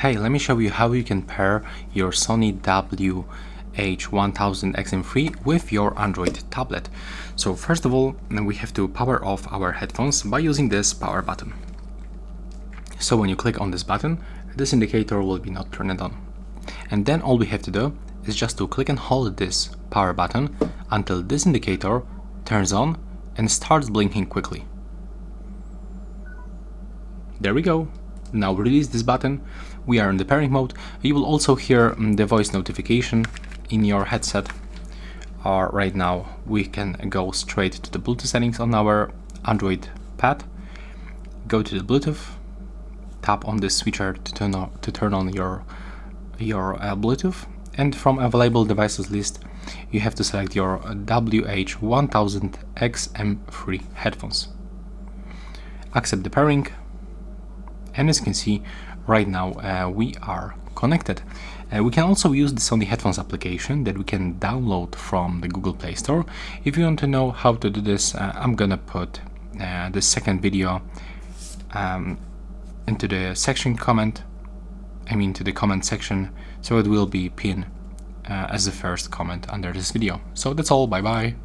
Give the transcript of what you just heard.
Hey, let me show you how you can pair your Sony WH-1000XM3 with your Android tablet. So first of all, we have to power off our headphones by using this power button. So when you click on this button, this indicator will be not turned on. And then all we have to do is just to click and hold this power button until this indicator turns on and starts blinking quickly. There we go. Now release this button. We are in the pairing mode. You will also hear the voice notification in your headset. Right now we can go straight to the Bluetooth settings on our Android pad. Go to the Bluetooth, tap on this switcher to turn on your Bluetooth, and from available devices list you have to select your WH-1000XM3 headphones. Accept the pairing. And as you can see, right now we are connected. We can also use the Sony headphones application that we can download from the Google Play Store. If you want to know how to do this, I'm gonna put the second video into the comment section, so it will be pinned as the first comment under this video. So that's all, bye bye.